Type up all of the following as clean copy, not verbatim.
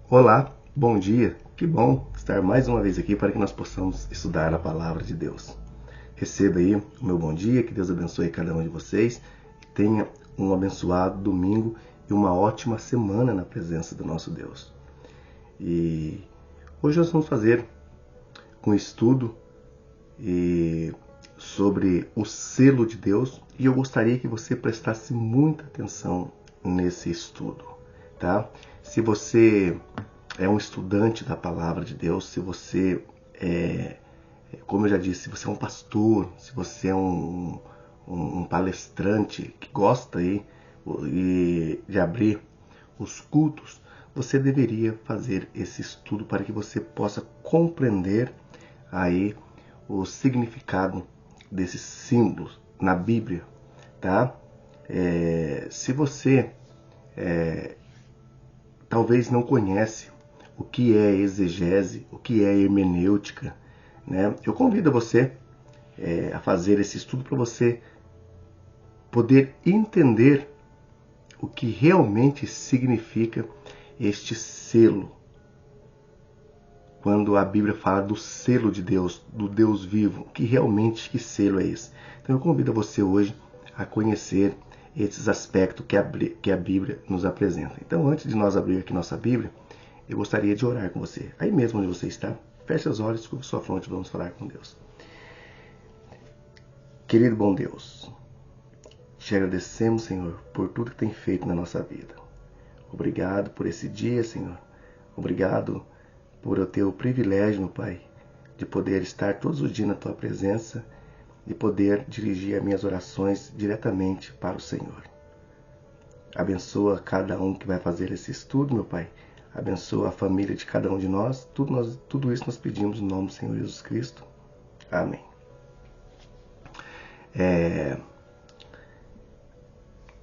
Olá, bom dia. Que bom estar mais uma vez aqui para que nós possamos estudar a palavra de Deus. Receba aí o meu bom dia, que Deus abençoe cada um de vocês, que tenha um abençoado domingo e uma ótima semana na presença do nosso Deus. E hoje nós vamos fazer um estudo sobre o selo de Deus e eu gostaria que você prestasse muita atenção nesse estudo, tá? Se você é um estudante da palavra de Deus, se você como eu já disse, se você é um pastor, se você é um palestrante que gosta aí de abrir os cultos, você deveria fazer esse estudo para que você possa compreender aí o significado desses símbolos na Bíblia, tá? Se você talvez não conhece o que é exegese, o que é hermenêutica, né? Eu convido você a fazer esse estudo para você poder entender o que realmente significa este selo. Quando a Bíblia fala do selo de Deus, do Deus vivo, que selo é esse? Então eu convido você hoje a conhecer esses aspectos que a Bíblia nos apresenta. Então, antes de nós abrir aqui nossa Bíblia, eu gostaria de orar com você. Aí mesmo onde você está, feche os olhos, curva sua fronte, vamos falar com Deus. Querido bom Deus, te agradecemos, Senhor, por tudo que tem feito na nossa vida. Obrigado por esse dia, Senhor. Obrigado por eu ter o privilégio, meu Pai, de poder estar todos os dias na Tua presença, de poder dirigir as minhas orações diretamente para o Senhor. Abençoa cada um que vai fazer esse estudo, meu Pai. Abençoa a família de cada um de nós. Tudo isso nós pedimos no nome do Senhor Jesus Cristo. Amém.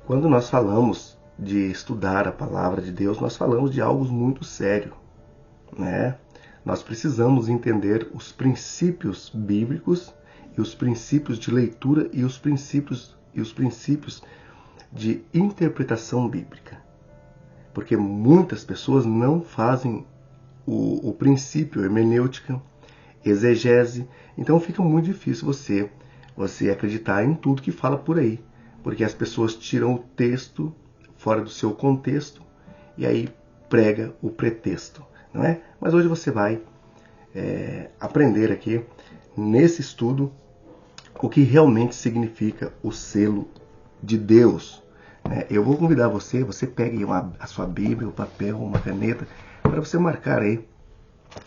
Quando nós falamos de estudar a palavra de Deus, nós falamos de algo muito sério, né? Nós precisamos entender os princípios bíblicos e os princípios de leitura e os princípios de interpretação bíblica. Porque muitas pessoas não fazem o princípio hermenêutica, exegese, então fica muito difícil você acreditar em tudo que fala por aí, porque as pessoas tiram o texto fora do seu contexto e aí prega o pretexto, não é? Mas hoje você vai aprender aqui nesse estudo o que realmente significa o selo de Deus. Eu vou convidar você pegue a sua Bíblia, o papel, uma caneta, para você marcar aí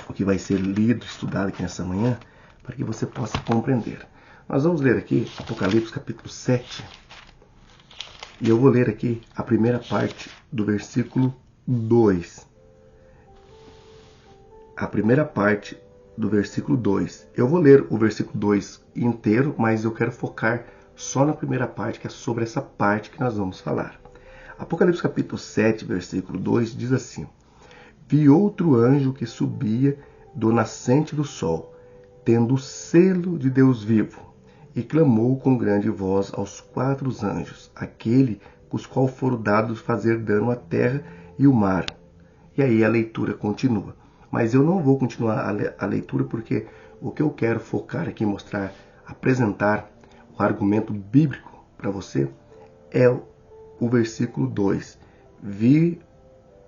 o que vai ser lido, estudado aqui nessa manhã, para que você possa compreender. Nós vamos ler aqui Apocalipse capítulo 7, e eu vou ler aqui a primeira parte do versículo 2. A primeira parte do versículo 2. Eu vou ler o versículo 2 inteiro, mas eu quero focar só na primeira parte, que é sobre essa parte que nós vamos falar. Apocalipse capítulo 7, versículo 2 diz assim: Vi outro anjo que subia do nascente do sol, tendo o selo de Deus vivo, e clamou com grande voz aos 4 anjos, aquele os qual foram dados fazer dano à terra e o mar. E aí a leitura continua. Mas eu não vou continuar a leitura porque o que eu quero focar aqui, mostrar, apresentar o argumento bíblico para você é o versículo 2. Vi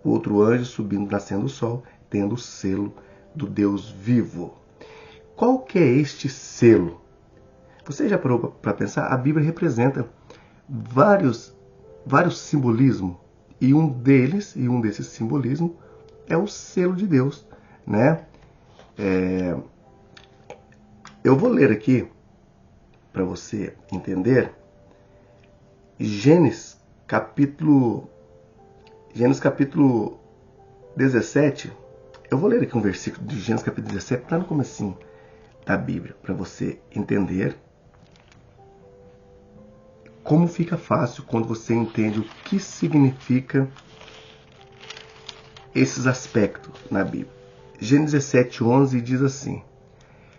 outro anjo subindo, nascendo do sol, tendo o selo do Deus vivo. Qual que é este selo? Você já parou para pensar? A Bíblia representa vários simbolismos, e um desses simbolismos é o selo de Deus, né? Eu vou ler aqui para você entender Gênesis capítulo 17. Eu vou ler aqui um versículo de Gênesis capítulo 17, lá no comecinho da Bíblia, para você entender como fica fácil quando você entende o que significa esses aspectos na Bíblia. Gênesis 17:11 diz assim: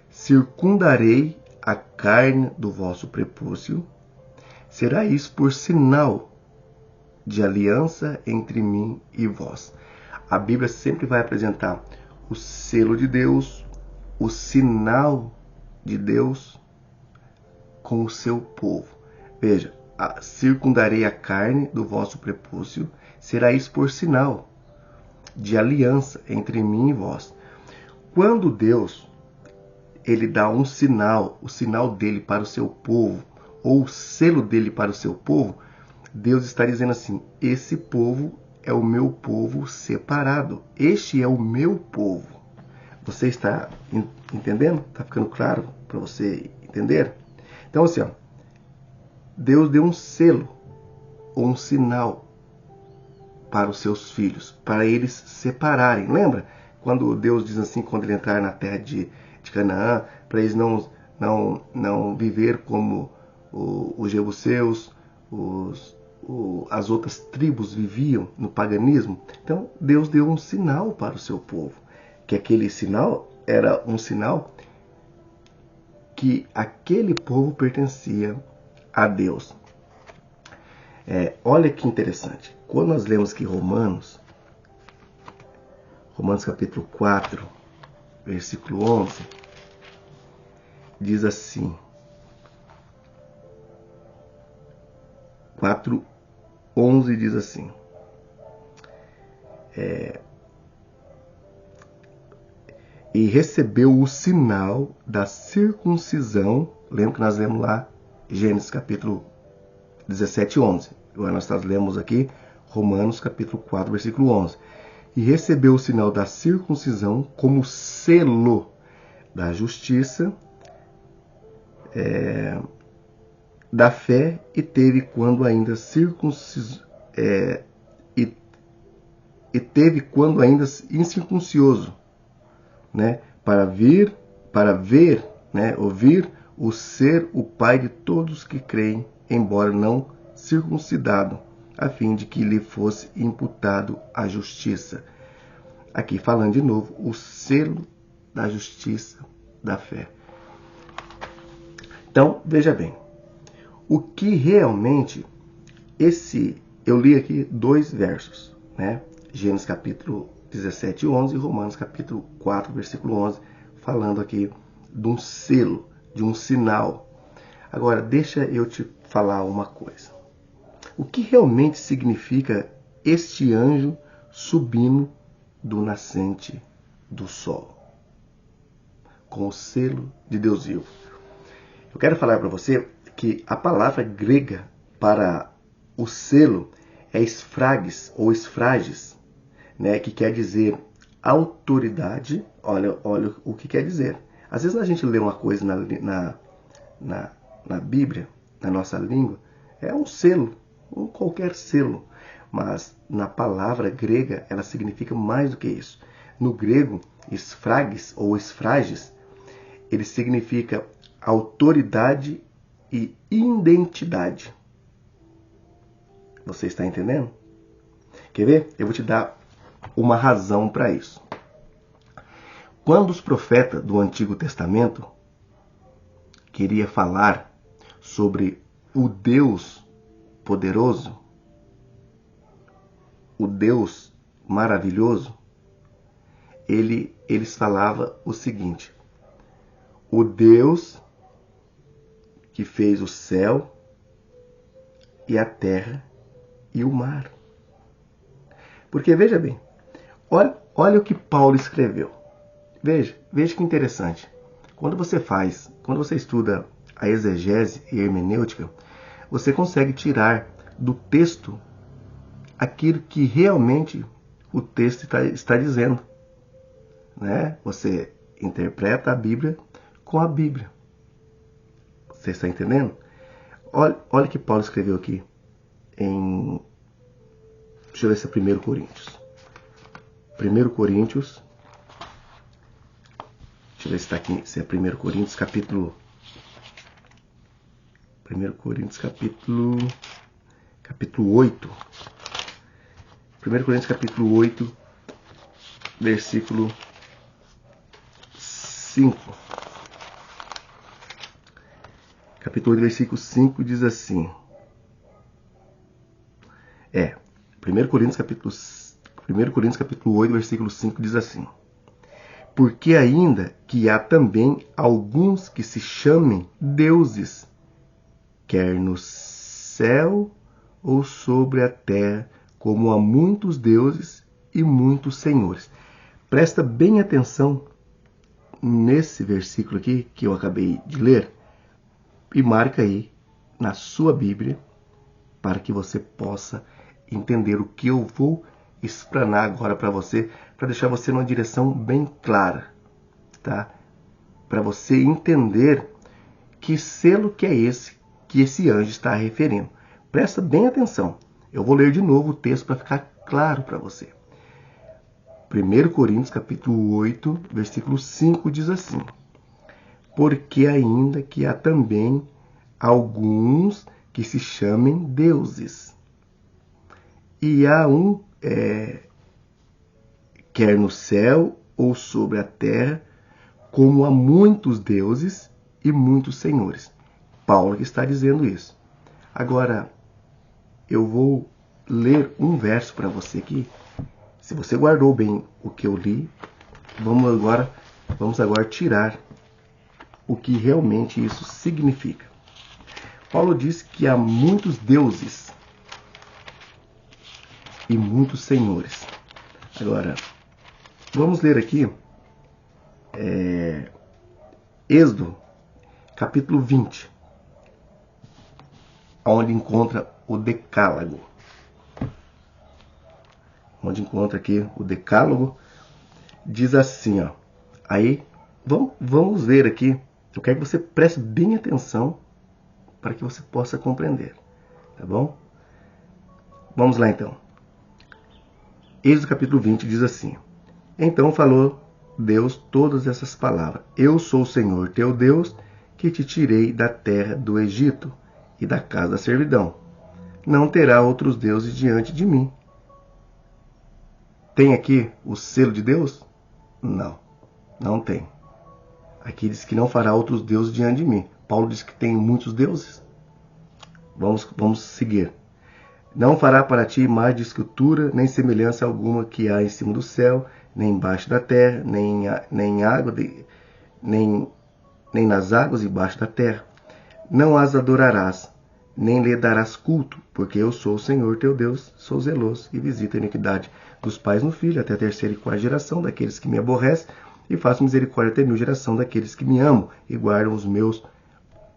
Circundarei a carne do vosso prepúcio, será isso por sinal de aliança entre mim e vós. A Bíblia sempre vai apresentar o selo de Deus, o sinal de Deus com o seu povo. Veja, circundarei a carne do vosso prepúcio, será isso por sinal de aliança entre mim e vós. Quando Deus ele dá um sinal, o sinal dele para o seu povo, ou o selo dele para o seu povo, Deus está dizendo assim: esse povo é o meu povo separado. Este é o meu povo. Você está entendendo? Está ficando claro para você entender? Então, assim, ó, Deus deu um selo ou um sinal para os seus filhos, para eles separarem. Lembra? Quando Deus diz assim, quando ele entrar na terra de Canaã, para eles não viver como os jebuseus, as outras tribos viviam no paganismo. Então, Deus deu um sinal para o seu povo, que aquele sinal era um sinal que aquele povo pertencia a Deus. Olha que interessante. Quando nós lemos aqui Romanos capítulo 4, versículo 11, diz assim, 4:11 diz assim, e recebeu o sinal da circuncisão. Lembra que nós lemos lá Gênesis capítulo 17:11. Agora nós lemos aqui Romanos capítulo 4, versículo 11. E recebeu o sinal da circuncisão como selo da justiça, da fé, e teve quando ainda incircuncioso, né, para ver, né, ouvir o ser o pai de todos que creem, embora não circuncidado, a fim de que lhe fosse imputado a justiça. Aqui falando de novo, o selo da justiça, da fé. Então, veja bem, o que realmente eu li aqui 2 versos, né? Gênesis capítulo 17:11 e Romanos capítulo 4, versículo 11, falando aqui de um selo, de um sinal. Agora, deixa eu te falar uma coisa. O que realmente significa este anjo subindo do nascente do sol, com o selo de Deus vivo? Eu quero falar para você que a palavra grega para o selo é esfragis ou esfrages, né, que quer dizer autoridade. Olha o que quer dizer. Às vezes a gente lê uma coisa na Bíblia, na nossa língua, é um selo, um qualquer selo. Mas na palavra grega ela significa mais do que isso. No grego, esfragis ou esfrages, ele significa autoridade e identidade. Você está entendendo? Quer ver? Eu vou te dar uma razão para isso. Quando os profetas do Antigo Testamento queriam falar sobre o Deus poderoso, o Deus maravilhoso, eles falavam o seguinte: o Deus que fez o céu e a terra e o mar. Porque veja bem, olha o que Paulo escreveu. Veja que interessante. Quando você estuda a exegese e a hermenêutica, você consegue tirar do texto aquilo que realmente o texto está dizendo, né? Você interpreta a Bíblia com a Bíblia. Você está entendendo? Olha o que Paulo escreveu aqui em... Deixa eu ver se é 1 Coríntios. 1 Coríntios. Deixa eu ver se está aqui, se é 1 Coríntios capítulo... 1 Coríntios capítulo 8. 1 Coríntios capítulo 8, versículo 5. Capítulo 8, versículo 5 diz assim. 1 Coríntios 1 Coríntios capítulo 8, versículo 5 diz assim: porque ainda que há também alguns que se chamem deuses, quer no céu ou sobre a terra, como há muitos deuses e muitos senhores. Presta bem atenção nesse versículo aqui que eu acabei de ler e marca aí na sua Bíblia para que você possa entender o que eu vou explanar agora para você, para deixar você numa direção bem clara, tá? Para você entender que selo que é esse que esse anjo está referindo. Presta bem atenção. Eu vou ler de novo o texto para ficar claro para você. 1 Coríntios capítulo 8, versículo 5 diz assim: porque ainda que há também alguns que se chamem deuses, e há um, quer no céu ou sobre a terra, como há muitos deuses e muitos senhores. Paulo que está dizendo isso. Agora, eu vou ler um verso para você aqui. Se você guardou bem o que eu li, vamos agora tirar o que realmente isso significa. Paulo diz que há muitos deuses e muitos senhores. Agora, vamos ler aqui Êxodo, capítulo 20, onde encontra o Decálogo. Onde encontra aqui o Decálogo, diz assim, ó. Aí, vamos ver aqui. Eu quero que você preste bem atenção para que você possa compreender, tá bom? Vamos lá então. Êxodo capítulo 20 diz assim: então falou Deus todas essas palavras: eu sou o Senhor teu Deus, que te tirei da terra do Egito e da casa da servidão. Não terá outros deuses diante de mim. Tem aqui o selo de Deus? Não, não tem. Aqui diz que não fará outros deuses diante de mim. Paulo diz que tem muitos deuses. Vamos seguir. Não fará para ti imagem de escultura, nem semelhança alguma que há em cima do céu, nem embaixo da terra, nem água, nem nas águas embaixo da terra. Não as adorarás, nem lhe darás culto, porque eu sou o Senhor teu Deus, sou zeloso e visito a iniquidade dos pais no filho, até a terceira e quarta geração daqueles que me aborrecem, e faço misericórdia até a 1000 geração daqueles que me amam e guardam os meus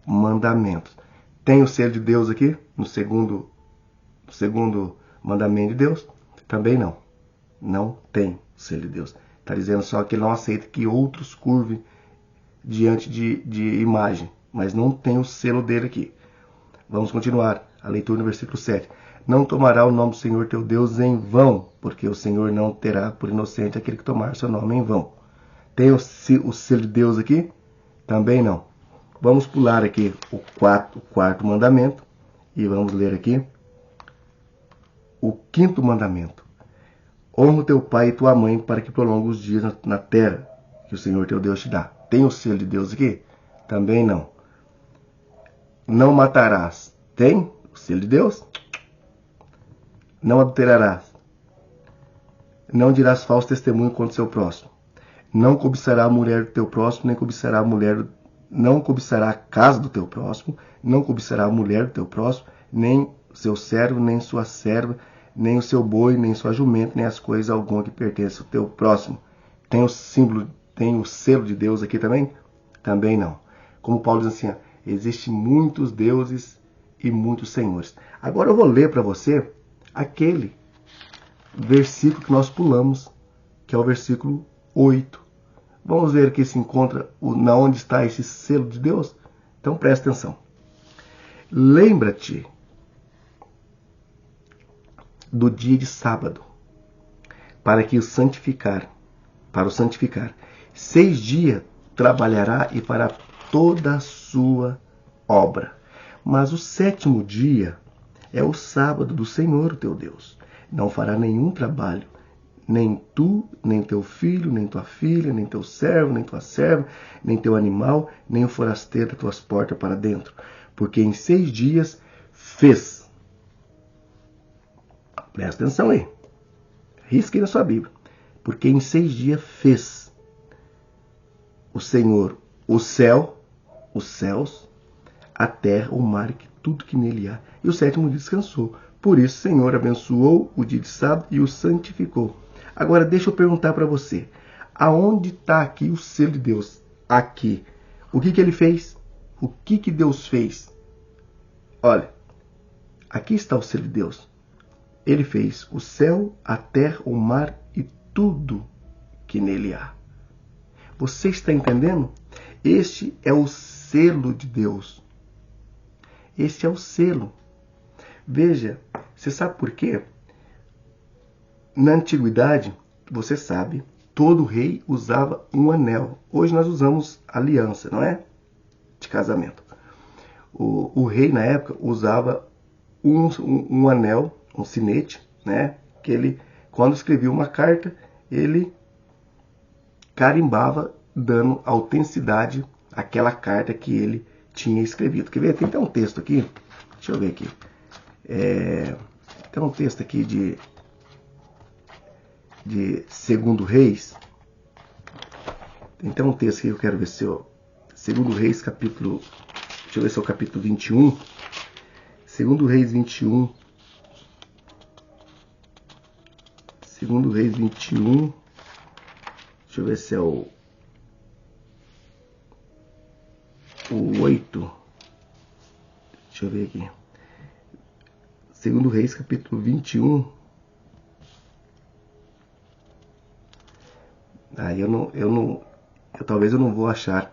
mandamentos. Tem o selo de Deus aqui, no segundo mandamento de Deus? Também não. Não tem o selo de Deus. Está dizendo só que ele não aceita que outros curvem diante de imagem, mas não tem o selo dele aqui. Vamos continuar a leitura no versículo 7. Não tomará o nome do Senhor teu Deus em vão, porque o Senhor não terá por inocente aquele que tomar seu nome em vão. Tem o selo de Deus aqui? Também não. Vamos pular aqui o quarto mandamento e vamos ler aqui o 5º mandamento. Honra o teu pai e tua mãe para que prolongue os dias na terra que o Senhor teu Deus te dá. Tem o selo de Deus aqui? Também não. Não matarás. Tem o selo de Deus? Não adulterarás. Não dirás falso testemunho contra o seu próximo. Não cobiçará a mulher do teu próximo, nem cobiçará a mulher, não cobiçará a casa do teu próximo, não cobiçará a mulher do teu próximo, nem seu servo, nem sua serva, nem o seu boi, nem sua jumenta, nem as coisas alguma que pertencem ao teu próximo. Tem o símbolo, tem o selo de Deus aqui também? Também não. Como Paulo diz assim, existem muitos deuses e muitos senhores. Agora eu vou ler para você aquele versículo que nós pulamos, que é o versículo 8. Vamos ver aqui se encontra na onde está esse selo de Deus? Então presta atenção. Lembra-te do dia de sábado, para o santificar. 6 dias trabalhará e fará toda a sua obra. Mas o 7º dia é o sábado do Senhor, teu Deus. Não fará nenhum trabalho, nem tu, nem teu filho, nem tua filha, nem teu servo, nem tua serva, nem teu animal, nem o forasteiro das tuas portas para dentro. Porque em 6 dias fez. Presta atenção aí. risque na sua Bíblia. Porque em 6 dias fez o Senhor o céu, os céus, a terra, o mar e tudo que nele há. E o 7º dia descansou. Por isso o Senhor abençoou o dia de sábado e o santificou. Agora deixa eu perguntar para você. Aonde está aqui o selo de Deus? Aqui. O que ele fez? O que Deus fez? Olha, aqui está o selo de Deus. Ele fez o céu, a terra, o mar e tudo que nele há. Você está entendendo? Este é o selo de Deus. Este é o selo. Veja, você sabe por quê? Na antiguidade, você sabe, todo rei usava um anel. Hoje nós usamos aliança, não é? De casamento. O rei, na época, usava um anel, um sinete, né? Que ele, quando escrevia uma carta, ele carimbava, dando autenticidade àquela carta que ele tinha escrevido. Quer ver? Tem até um texto aqui. Deixa eu ver aqui. Tem um texto aqui de 2 Reis. Tem até um texto que eu quero ver se eu... 2 Reis, capítulo... Deixa eu ver se é o capítulo 21. 2 Reis 21. 2 Reis 21. Deixa eu ver se é o 8. Deixa eu ver aqui. 2 Reis, capítulo 21. Aí talvez eu não vou achar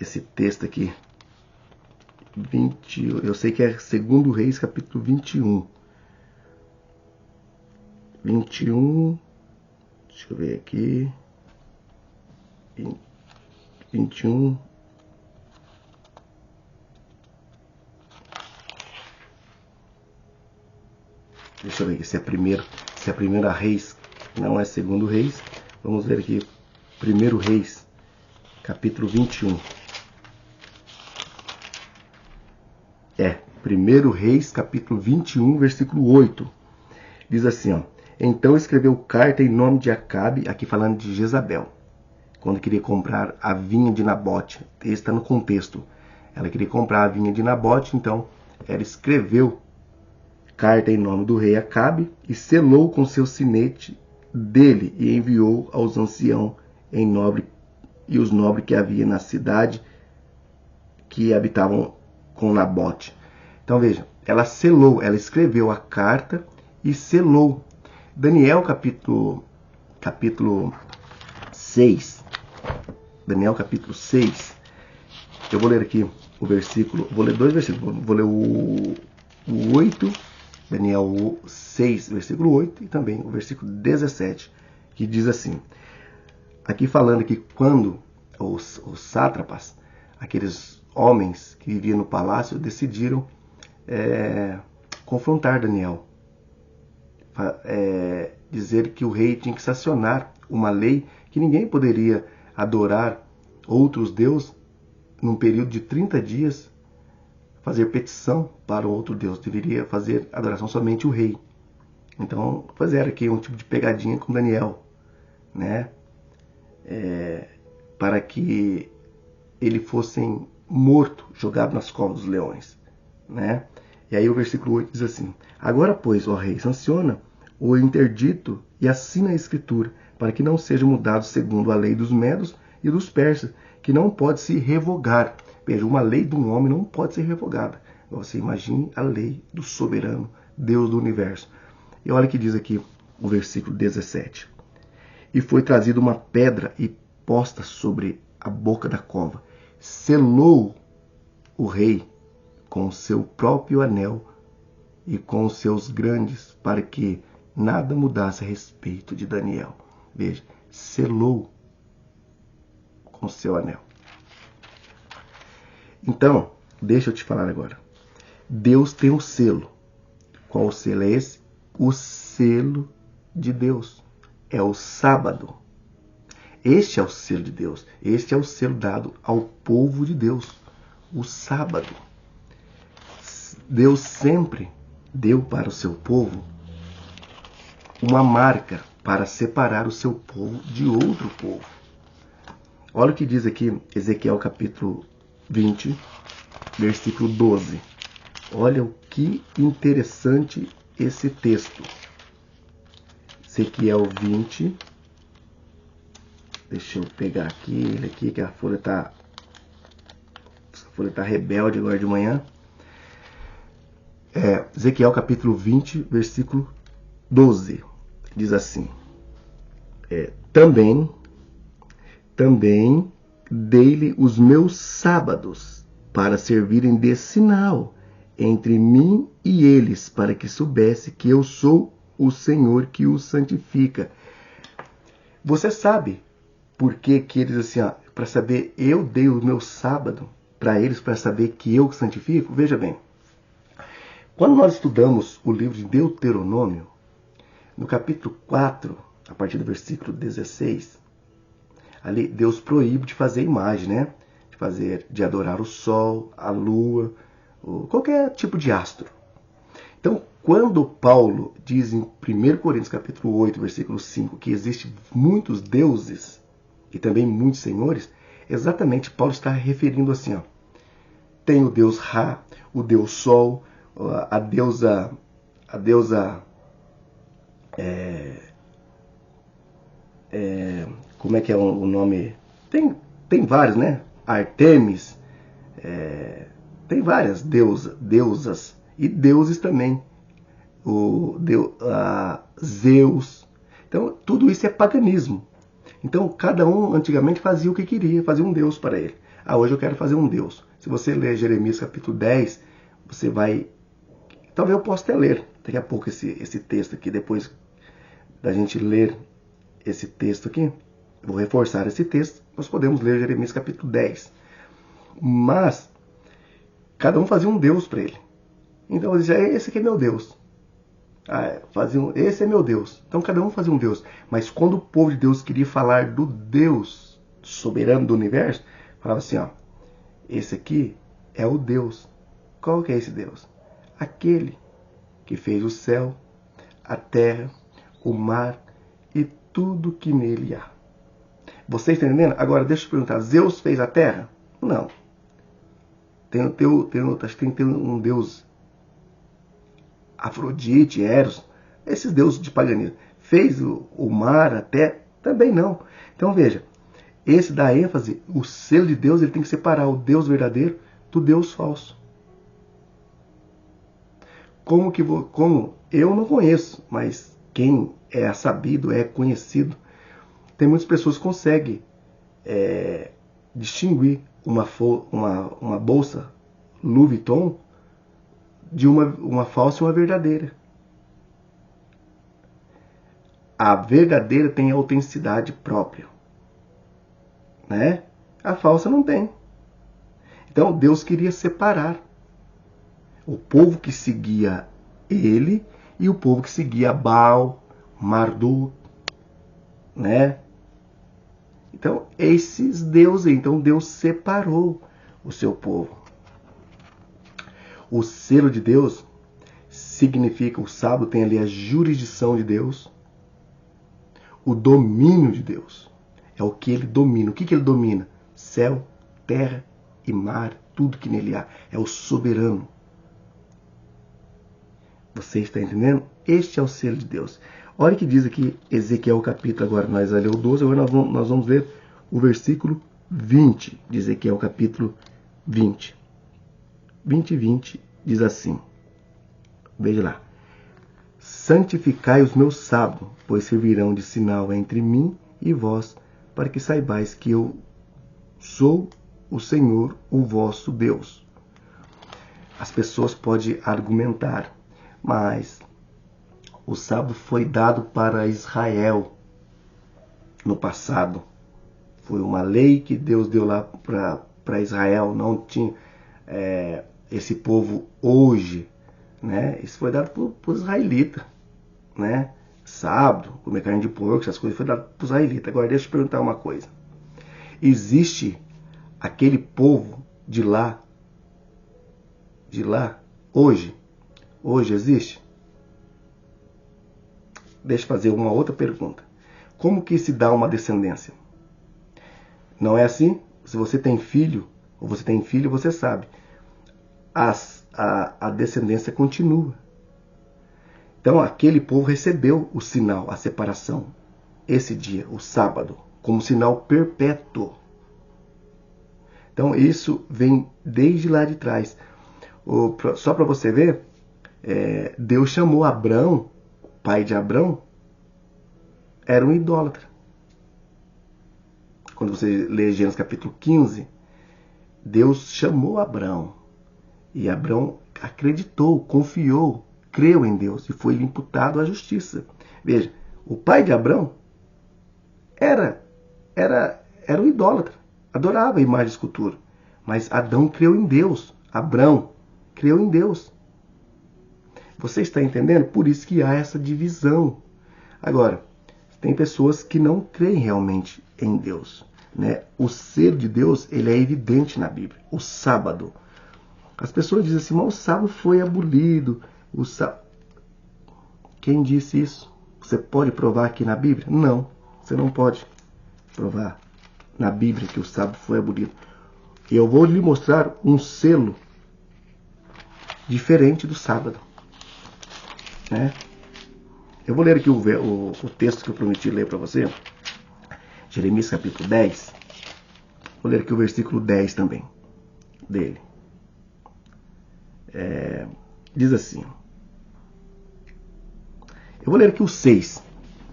esse texto aqui. 20, eu sei que é 2 Reis, capítulo 21. 21. Deixa eu ver aqui. 21. Deixa eu ver aqui se é a primeira Reis, não é 2 Reis. Vamos ver aqui. 1 Reis, capítulo 21. 1 Reis, capítulo 21, versículo 8. Diz assim, ó. Então escreveu carta em nome de Acabe, aqui falando de Jezabel, quando queria comprar a vinha de Nabote. Esse está no contexto. Ela queria comprar a vinha de Nabote, então ela escreveu carta em nome do rei Acabe e selou com seu sinete dele e enviou aos anciãos e os nobres que havia na cidade que habitavam com Nabote. Então veja, ela selou, ela escreveu a carta e selou. Daniel capítulo 6. Daniel capítulo 6. Eu vou ler aqui o versículo, vou ler 2 versículos, vou ler o 8, Daniel 6, versículo 8, e também o versículo 17, que diz assim, aqui falando que quando os sátrapas, aqueles homens que viviam no palácio, decidiram confrontar Daniel, dizer que o rei tinha que sancionar uma lei que ninguém poderia adorar outros deuses num período de 30 dias, fazer petição para o outro Deus, deveria fazer adoração somente o rei. Então fizeram aqui um tipo de pegadinha com Daniel, né? Para que ele fosse morto, jogado nas covas dos leões, né? E aí o versículo 8 diz assim, agora pois, ó rei, sanciona o interdito e assina a escritura, para que não seja mudado segundo a lei dos medos e dos persas, que não pode se revogar. Veja, uma lei de um homem não pode ser revogada. Você imagine a lei do soberano Deus do universo. E olha o que diz aqui o versículo 17. E foi trazida uma pedra e posta sobre a boca da cova. Selou o rei com o seu próprio anel e com os seus grandes, para que nada mudasse a respeito de Daniel. Veja, selou com o seu anel. Então, deixa eu te falar agora. Deus tem um selo. Qual o selo é esse? O selo de Deus. É o sábado. Este é o selo de Deus. Este é o selo dado ao povo de Deus. O sábado. Deus sempre deu para o seu povo uma marca para separar o seu povo de outro povo. Olha o que diz aqui Ezequiel capítulo 20, versículo 12. Olha o que interessante esse texto. Ezequiel 20. Deixa eu pegar aqui ele aqui, que a folha tá rebelde agora de manhã. Ezequiel capítulo 20, versículo 12. Diz assim: Também dei-lhe os meus sábados para servirem de sinal entre mim e eles, para que soubesse que eu sou o Senhor que os santifica. Você sabe por que eles assim, para saber, eu dei o meu sábado para eles, para saber que eu santifico? Veja bem, quando nós estudamos o livro de Deuteronômio, no capítulo 4, a partir do versículo 16, ali Deus proíbe de fazer imagem, né? De adorar o sol, a lua, qualquer tipo de astro. Então, quando Paulo diz em 1 Coríntios capítulo 8, versículo 5, que existem muitos deuses e também muitos senhores, exatamente Paulo está referindo assim, tem o deus Ra, o deus Sol, a deusa como é que é o nome? Tem vários, né? Artemis, tem várias deusas e deuses também. Zeus. Então, tudo isso é paganismo. Então, cada um antigamente fazia o que queria, fazia um deus para ele. Hoje eu quero fazer um deus. Se você ler Jeremias capítulo 10, você vai... Talvez eu possa até ler daqui a pouco esse texto aqui, depois da gente ler esse texto aqui. Vou reforçar esse texto. Nós podemos ler Jeremias capítulo 10. Mas, cada um fazia um deus para ele. Então, eu dizia, esse aqui é meu Deus. Esse é meu Deus. Então cada um fazia um Deus. Mas quando o povo de Deus queria falar do Deus soberano do universo, falava assim, esse aqui é o Deus. Qual que é esse Deus? Aquele que fez o céu, a terra, o mar e tudo que nele há. Você está entendendo? Agora deixa eu te perguntar, Zeus fez a terra? Não. Acho que tem que ter um Deus Afrodite, Eros, esses deuses de paganismo. Fez o mar, a terra? Também não. Então veja, esse dá ênfase, o selo de Deus, ele tem que separar o Deus verdadeiro do Deus falso. Como eu não conheço, mas quem é sabido, é conhecido, tem muitas pessoas que conseguem distinguir uma bolsa Louis Vuitton de uma falsa e uma verdadeira. A verdadeira tem autenticidade própria, né? A falsa não tem. Então Deus queria separar o povo que seguia ele e o povo que seguia Baal, Marduk, né? Então esses deuses, então Deus separou o seu povo. O selo de Deus significa, o sábado tem ali a jurisdição de Deus, o domínio de Deus. É o que ele domina. O que ele domina? Céu, terra e mar, tudo que nele há. É o soberano. Você está entendendo? Este é o selo de Deus. Olha o que diz aqui Ezequiel capítulo, agora nós já leu o 12, agora nós vamos ler o versículo 20 de Ezequiel capítulo 20. 20 e 20 diz assim, veja lá: santificai os meus sábados, pois servirão de sinal entre mim e vós, para que saibais que eu sou o Senhor, o vosso Deus. As pessoas podem argumentar, mas o sábado foi dado para Israel no passado. Foi uma lei que Deus deu lá para Israel, não tinha esse povo hoje, né? Isso foi dado para os israelitas, né? Sábado, comer carne de porco, essas coisas foi dado para os israelitas. Agora deixa eu te perguntar uma coisa: existe aquele povo de lá hoje? Hoje existe? deixa eu fazer uma outra pergunta. Como que se dá uma descendência? Não é assim? Se você tem filho, ou você tem filho, você sabe. A descendência continua. Então aquele povo recebeu o sinal, a separação, esse dia, o sábado, como sinal perpétuo. Então isso vem desde lá de trás. Só para você ver, Deus chamou Abrão, pai de Abrão, era um idólatra. Quando você lê Gênesis capítulo 15, Deus chamou Abrão. E Abrão acreditou, confiou, creu em Deus e foi imputado à justiça. Veja, o pai de Abrão era um idólatra, adorava a imagem e escultura. Mas Adão creu em Deus, Abrão creu em Deus. Você está entendendo? Por isso que há essa divisão. Agora, tem pessoas que não creem realmente em Deus, né? O ser de Deus, ele é evidente na Bíblia. O sábado. As pessoas dizem assim, mas o sábado foi abolido. Quem disse isso? Você pode provar aqui na Bíblia? Não, você não pode provar na Bíblia que o sábado foi abolido. E eu vou lhe mostrar um selo diferente do sábado, né? Eu vou ler aqui o texto que eu prometi ler para você. Jeremias capítulo 10. Vou ler aqui o versículo 10 também dele. Diz assim. Eu vou ler aqui o 6,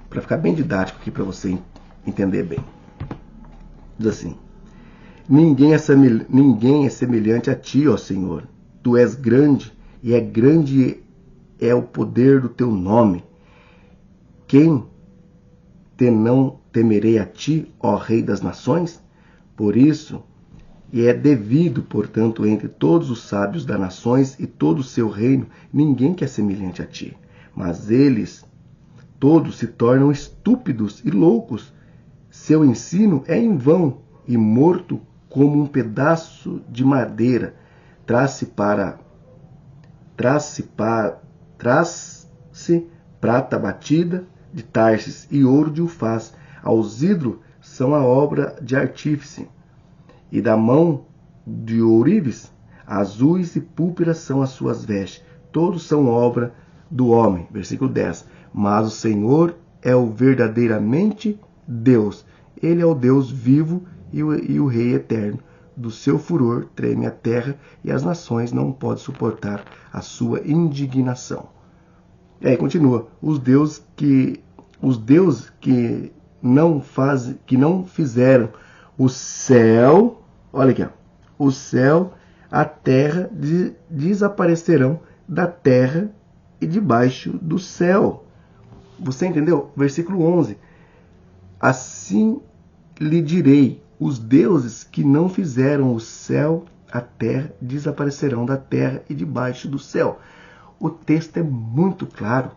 para ficar bem didático aqui para você entender bem. Diz assim. Ninguém é semelhante a ti, ó Senhor. Tu és grande, e grande é o poder do teu nome. Quem te não temerei a ti, ó Rei das nações? Por isso, e é devido, portanto, entre todos os sábios das nações e todo o seu reino, ninguém que é semelhante a ti. Mas eles todos se tornam estúpidos e loucos. Seu ensino é em vão e morto como um pedaço de madeira. Traz-se prata batida de Tarsis e ouro de Ufaz. Aos ídolos são a obra de artífice. E da mão de ourives, azuis e púrpuras são as suas vestes. Todos são obra do homem. Versículo 10. Mas o Senhor é o verdadeiramente Deus. Ele é o Deus vivo e o Rei eterno. Do seu furor treme a terra e as nações não podem suportar a sua indignação. E aí continua. Os deuses que não fizeram o céu, olha aqui, o céu, a terra desaparecerão da terra e debaixo do céu. Você entendeu? Versículo 11. Assim lhe direi, os deuses que não fizeram o céu, a terra, desaparecerão da terra e debaixo do céu. O texto é muito claro.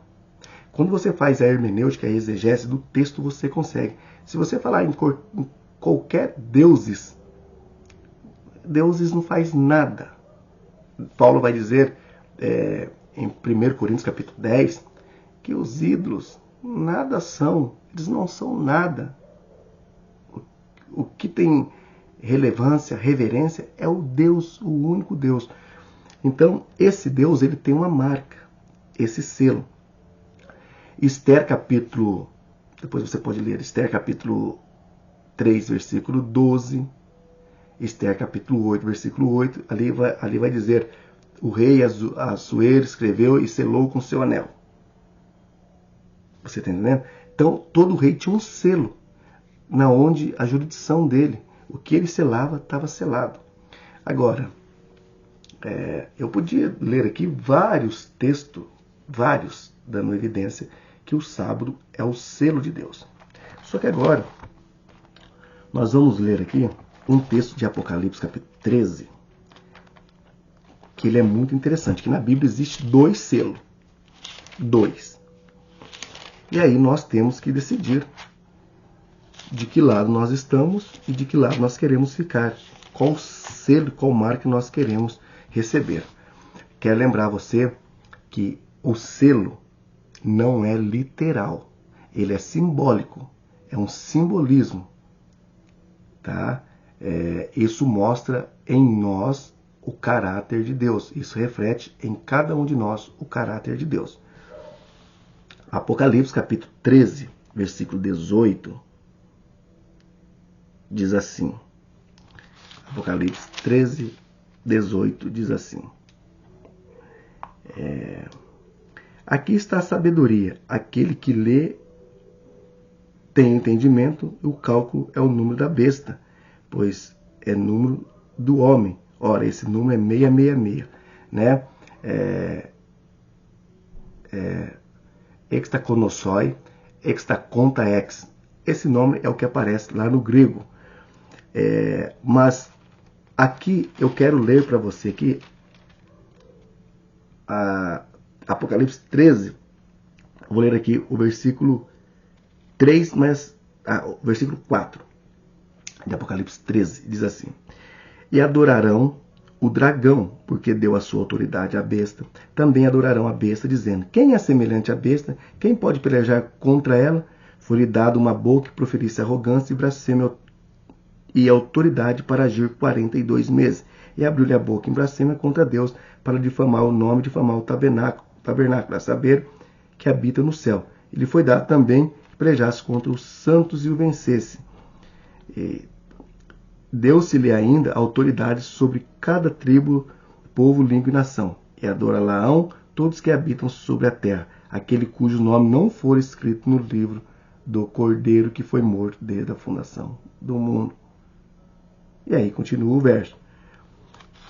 Quando você faz a hermenêutica, a exegese do texto, você consegue. Se você falar em qualquer deuses não faz nada. Paulo vai dizer em 1 Coríntios capítulo 10 que os ídolos nada são, eles não são nada. O que tem relevância, reverência é o Deus, o único Deus. Então, esse Deus, ele tem uma marca, esse selo. Esther capítulo, depois você pode ler, Esther capítulo 3, versículo 12, Esther capítulo 8, versículo 8, ali vai dizer, o rei Assuero escreveu e selou com seu anel. Você está entendendo? Então, todo rei tinha um selo, na onde a jurisdição dele, o que ele selava, estava selado. Agora, eu podia ler aqui vários textos, dando evidência que o sábado é o selo de Deus. Só que agora, nós vamos ler aqui um texto de Apocalipse, capítulo 13, que ele é muito interessante, que na Bíblia existe 2 selos. 2. E aí nós temos que decidir de que lado nós estamos e de que lado nós queremos ficar. Qual selo, qual marca nós queremos receber. Quero lembrar você que o selo não é literal. Ele é simbólico, é um simbolismo. Tá? Isso mostra em nós o caráter de Deus. Isso reflete em cada um de nós o caráter de Deus. Apocalipse capítulo 13, versículo 18, diz assim. Apocalipse 13, 18 diz assim. Aqui está a sabedoria. Aquele que lê tem entendimento, o cálculo é o número da besta, pois é número do homem. Ora, esse número é 666, né? Extakonossoi, extakonta ex. Esse nome é o que aparece lá no grego. Mas aqui eu quero ler para você aqui Apocalipse 13. Vou ler aqui o versículo 3, o versículo 4 de Apocalipse 13, diz assim: E adorarão o dragão, porque deu a sua autoridade à besta. Também adorarão a besta, dizendo: Quem é semelhante à besta? Quem pode pelejar contra ela? Foi-lhe dado uma boca que proferisse arrogância e blasfêmia e autoridade para agir 42 meses. E abriu-lhe a boca em blasfêmia contra Deus, para difamar o nome, difamar o tabernáculo, a saber, que habita no céu. Ele foi dado também que pelejasse contra os santos e o vencesse. Deu-se-lhe ainda autoridade sobre cada tribo, povo, língua e nação. E adorá-la-ão todos que habitam sobre a terra, aquele cujo nome não for escrito no livro do Cordeiro que foi morto desde a fundação do mundo. E aí continua o verso.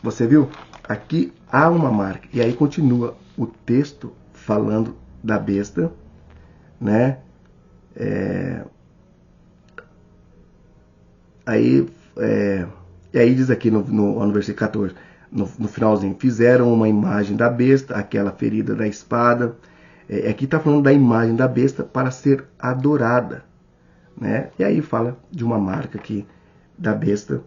Você viu? Aqui há uma marca. E aí continua o texto falando da besta, né? E aí diz aqui no versículo 14, no finalzinho: fizeram uma imagem da besta, aquela ferida da espada. Aqui está falando da imagem da besta para ser adorada, né? E aí fala de uma marca aqui da besta.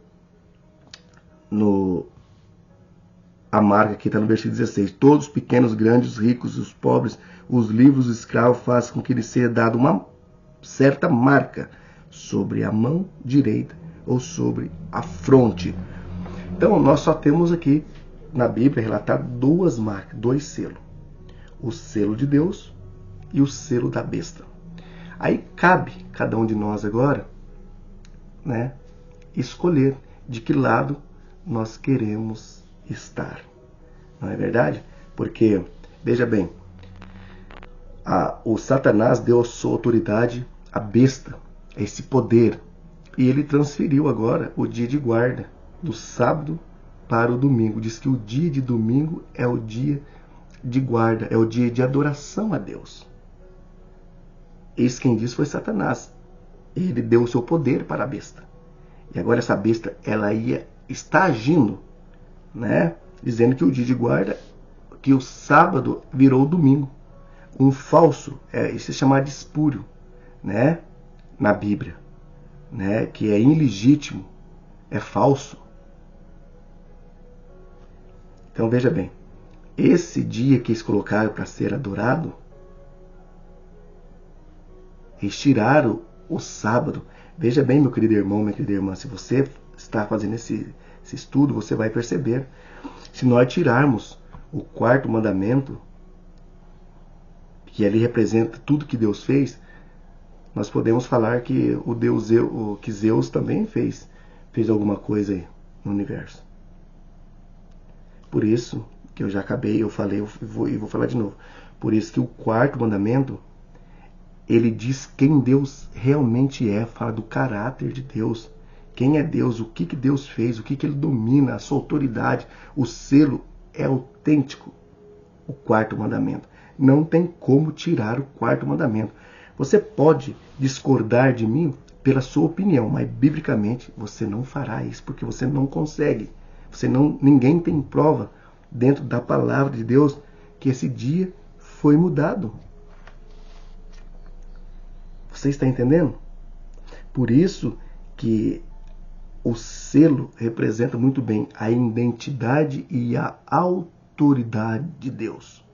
A marca aqui está no versículo 16: todos os pequenos, grandes, os ricos, os pobres, os livres, os escravos, fazem com que lhe seja dado uma certa marca sobre a mão direita ou sobre a fronte. Então nós só temos aqui na Bíblia relatado duas marcas, dois selos: o selo de Deus e o selo da besta. Aí cabe cada um de nós agora, né, escolher de que lado nós queremos estar. Não é verdade? Porque, veja bem, o Satanás deu a sua autoridade à besta, esse poder, e ele transferiu agora o dia de guarda do sábado para o domingo. Diz que o dia de domingo é o dia de guarda, é o dia de adoração a Deus. Isso quem disse foi Satanás. Ele deu o seu poder para a besta. E agora essa besta, ela está agindo, né? Dizendo que o dia de guarda, que o sábado virou o domingo. Um falso, isso é chamado de espúrio, né? Na Bíblia, né? Que é ilegítimo, é falso. Então veja bem, esse dia que eles colocaram para ser adorado, eles tiraram o sábado. Veja bem, meu querido irmão, minha querida irmã, se você está fazendo esse estudo, você vai perceber. Se nós tirarmos o quarto mandamento, que ali representa tudo que Deus fez, nós podemos falar que que Zeus também fez alguma coisa aí no universo. Por isso que eu já acabei, eu falei, e vou falar de novo. Por isso que o quarto mandamento, ele diz quem Deus realmente é, fala do caráter de Deus. Quem é Deus, o que Deus fez, o que ele domina, a sua autoridade. O selo é autêntico, o quarto mandamento. Não tem como tirar o quarto mandamento. Você pode discordar de mim pela sua opinião, mas biblicamente você não fará isso, porque você não consegue. Ninguém tem prova dentro da palavra de Deus que esse dia foi mudado. Você está entendendo? Por isso que o selo representa muito bem a identidade e a autoridade de Deus.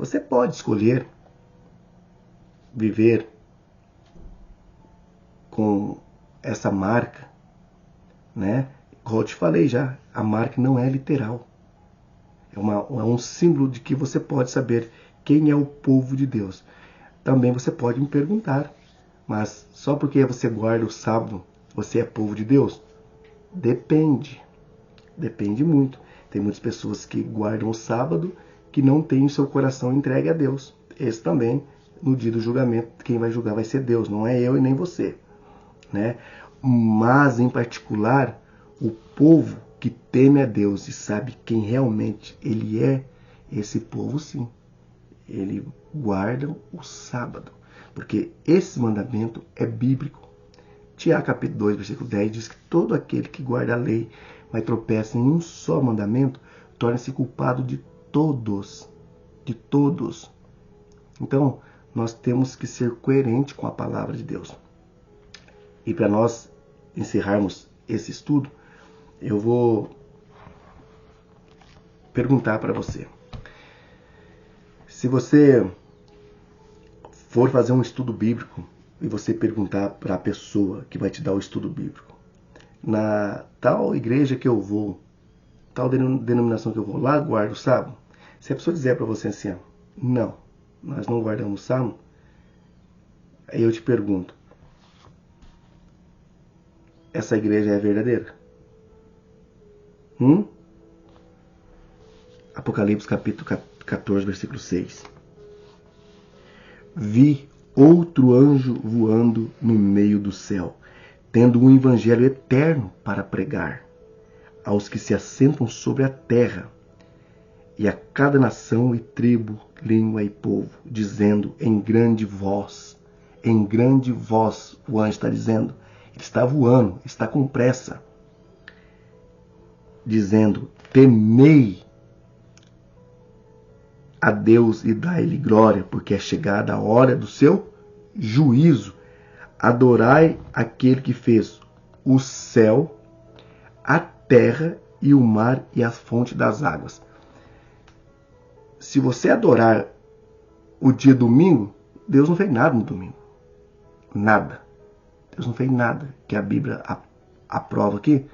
Você pode escolher viver com essa marca, né? Como eu te falei já, a marca não é literal. É um símbolo de que você pode saber quem é o povo de Deus. Também você pode me perguntar, mas só porque você guarda o sábado, você é povo de Deus? Depende. Depende muito. Tem muitas pessoas que guardam o sábado que não têm o seu coração entregue a Deus. Esse também, no dia do julgamento, quem vai julgar vai ser Deus, não é eu e nem você, né? Mas, em particular, o povo que teme a Deus e sabe quem realmente Ele é, esse povo sim, ele guarda o sábado, porque esse mandamento é bíblico. Tiago capítulo 2, versículo 10 diz que todo aquele que guarda a lei, mas tropeça em um só mandamento, torna-se culpado de todos. De todos. Então, nós temos que ser coerentes com a palavra de Deus. E para nós encerrarmos esse estudo, eu vou perguntar para você. Se você for fazer um estudo bíblico e você perguntar para a pessoa que vai te dar o estudo bíblico, na tal igreja que eu vou, tal denominação que eu vou, lá guardo o sábado? Se a pessoa dizer para você assim, não, nós não guardamos o sábado, aí eu te pergunto, essa igreja é verdadeira? Apocalipse capítulo 14, versículo 6. Vi outro anjo voando no meio do céu, tendo um evangelho eterno para pregar aos que se assentam sobre a terra, e a cada nação e tribo, língua e povo, dizendo em grande voz, o anjo está dizendo, ele está voando, está com pressa, dizendo, temei a Deus e dai-lhe glória, porque é chegada a hora do seu juízo. Adorai aquele que fez o céu, a terra e o mar e a fonte das águas. Se você adorar o dia domingo, Deus não fez nada no domingo. Nada. Deus não fez nada que a Bíblia aprova aqui.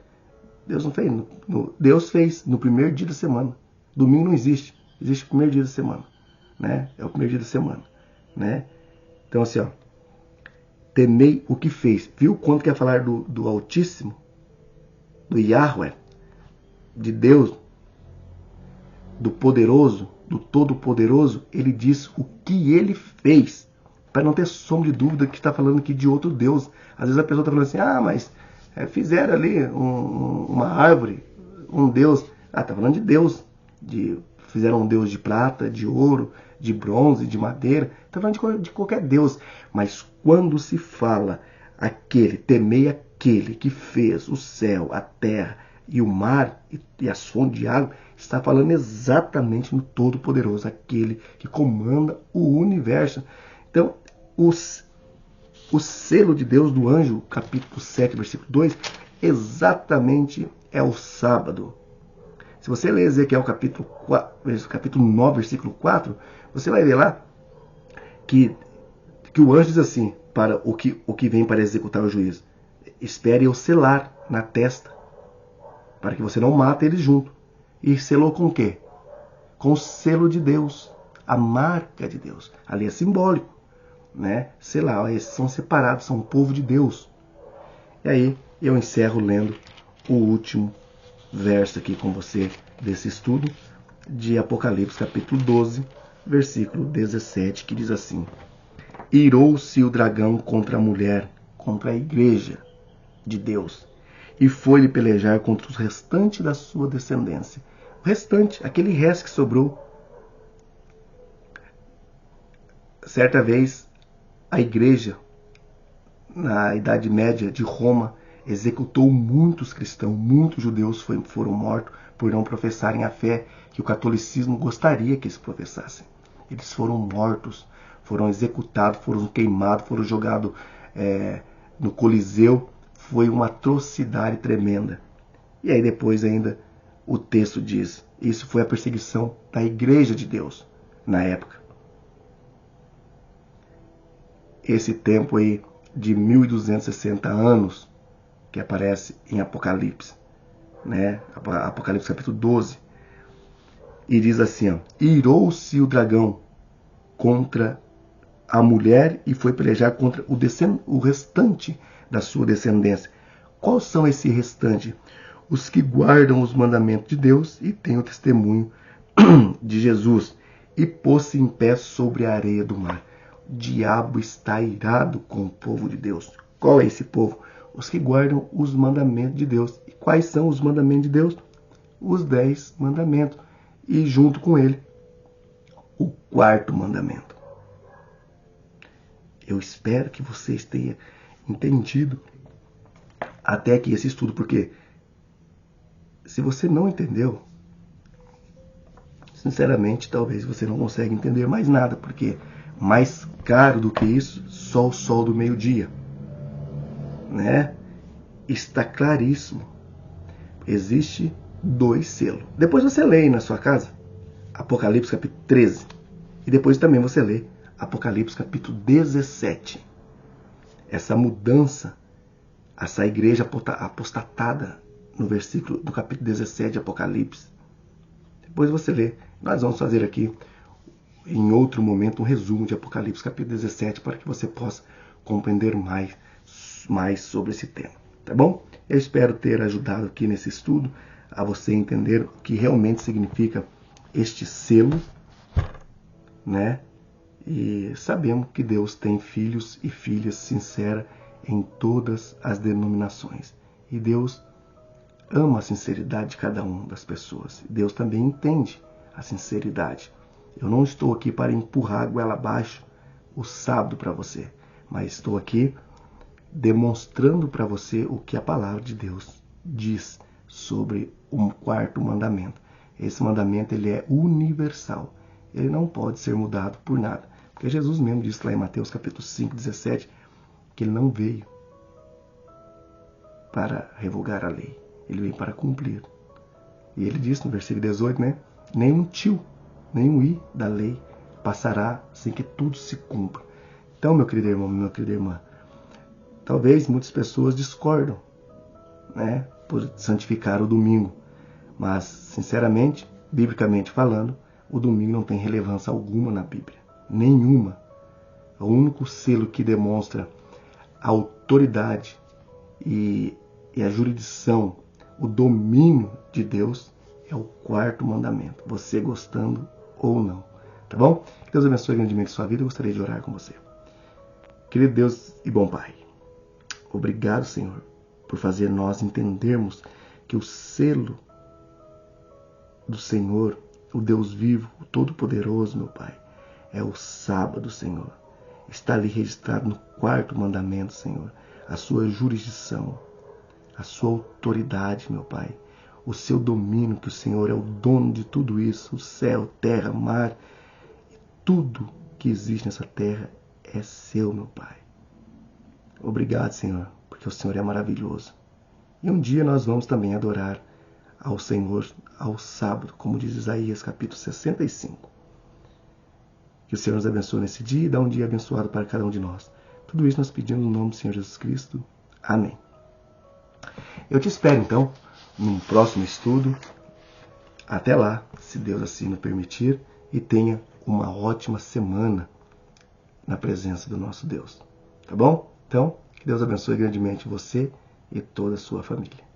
Deus não fez. Deus fez no primeiro dia da semana. Domingo não existe. Existe o primeiro dia da semana, né? É o primeiro dia da semana, né? Então assim, temei o que fez. Viu quando quer falar do Altíssimo, do Yahweh, de Deus, do Poderoso, do Todo-Poderoso? Ele diz o que ele fez, para não ter sombra de dúvida que está falando aqui de outro Deus. Às vezes a pessoa está falando assim, mas fizeram ali uma árvore, um Deus. Está falando de Deus, fizeram um Deus de prata, de ouro, de bronze, de madeira. Está falando de qualquer Deus. Mas quando se fala temei aquele que fez o céu, a terra e o mar e as fontes de água, está falando exatamente no Todo-Poderoso, aquele que comanda o universo. Então, o selo de Deus do anjo, capítulo 7, versículo 2, exatamente é o sábado. Se você ler Ezequiel capítulo 9, versículo 4, você vai ver lá que o anjo diz assim, para o que vem para executar o juízo: espere eu selar na testa, para que você não mate eles junto. E selou com o quê? Com o selo de Deus, a marca de Deus. Ali é simbólico, né? Selar, esses são separados, são o povo de Deus. E aí eu encerro lendo o último verso aqui com você desse estudo de Apocalipse capítulo 12, versículo 17, que diz assim: irou-se o dragão contra a mulher, contra a igreja de Deus, e foi-lhe pelejar contra os restantes da sua descendência. O restante, aquele resto que sobrou. Certa vez, a igreja, na Idade Média de Roma, executou muitos cristãos, muitos judeus foram mortos por não professarem a fé que o catolicismo gostaria que eles professassem. Eles foram mortos, foram executados, foram queimados, foram jogados no Coliseu. Foi uma atrocidade tremenda. E aí depois ainda o texto diz, isso foi a perseguição da igreja de Deus. na época. Esse tempo aí de 1260 anos que aparece em Apocalipse, né? Apocalipse capítulo 12. E diz assim, ó: irou-se o dragão contra a mulher e foi pelejar contra o restante da sua descendência. Quais são esse restante? Os que guardam os mandamentos de Deus e têm o testemunho de Jesus. E pôs-se em pé sobre a areia do mar. O diabo está irado com o povo de Deus. Qual é esse povo? Os que guardam os mandamentos de Deus. E quais são os mandamentos de Deus? Os 10 mandamentos. E junto com ele, o 4º mandamento. Eu espero que vocês tenham entendido até aqui esse estudo, porque se você não entendeu, sinceramente, talvez você não consiga entender mais nada, porque mais caro do que isso, só o sol do meio-dia, né? Está claríssimo. Existe 2 selos. Depois você lê aí na sua casa Apocalipse capítulo 13. E depois também você lê Apocalipse capítulo 17. Essa mudança, essa igreja apostatada no versículo do capítulo 17 de Apocalipse. Depois você lê. Nós vamos fazer aqui, em outro momento, um resumo de Apocalipse capítulo 17 para que você possa compreender mais sobre esse tema. Tá bom? Eu espero ter ajudado aqui nesse estudo a você entender o que realmente significa este selo, né? E sabemos que Deus tem filhos e filhas sinceras em todas as denominações. E Deus ama a sinceridade de cada uma das pessoas. Deus também entende a sinceridade. Eu não estou aqui para empurrar a goela abaixo o sábado para você, mas estou aqui demonstrando para você o que a palavra de Deus diz sobre o 4º mandamento. Esse mandamento ele é universal. Ele não pode ser mudado por nada. Porque Jesus mesmo disse lá em Mateus capítulo 5, 17, que ele não veio para revogar a lei. Ele veio para cumprir. E ele disse no versículo 18, né? Nenhum tio, nenhum i da lei passará sem que tudo se cumpra. Então, meu querido irmão, minha querida irmã, talvez muitas pessoas discordam, né, por santificar o domingo. Mas, sinceramente, biblicamente falando, o domingo não tem relevância alguma na Bíblia. Nenhuma. O único selo que demonstra a autoridade e a jurisdição, o domínio de Deus, é o 4º mandamento. Você gostando ou não. Tá bom? Que Deus abençoe grandemente a sua vida. Eu gostaria de orar com você. Querido Deus e bom Pai, obrigado, Senhor, por fazer nós entendermos que o selo do Senhor, o Deus vivo, o Todo-Poderoso, meu Pai, é o sábado, Senhor. Está ali registrado no 4º mandamento, Senhor, a sua jurisdição, a sua autoridade, meu Pai, o seu domínio, que o Senhor é o dono de tudo isso, o céu, terra, mar, e tudo que existe nessa terra é seu, meu Pai. Obrigado, Senhor, porque o Senhor é maravilhoso. E um dia nós vamos também adorar ao Senhor ao sábado, como diz Isaías capítulo 65. Que o Senhor nos abençoe nesse dia e dá um dia abençoado para cada um de nós. Tudo isso nós pedimos no nome do Senhor Jesus Cristo. Amém. Eu te espero, então, num próximo estudo. Até lá, se Deus assim nos permitir, e tenha uma ótima semana na presença do nosso Deus. Tá bom? Então, que Deus abençoe grandemente você e toda a sua família.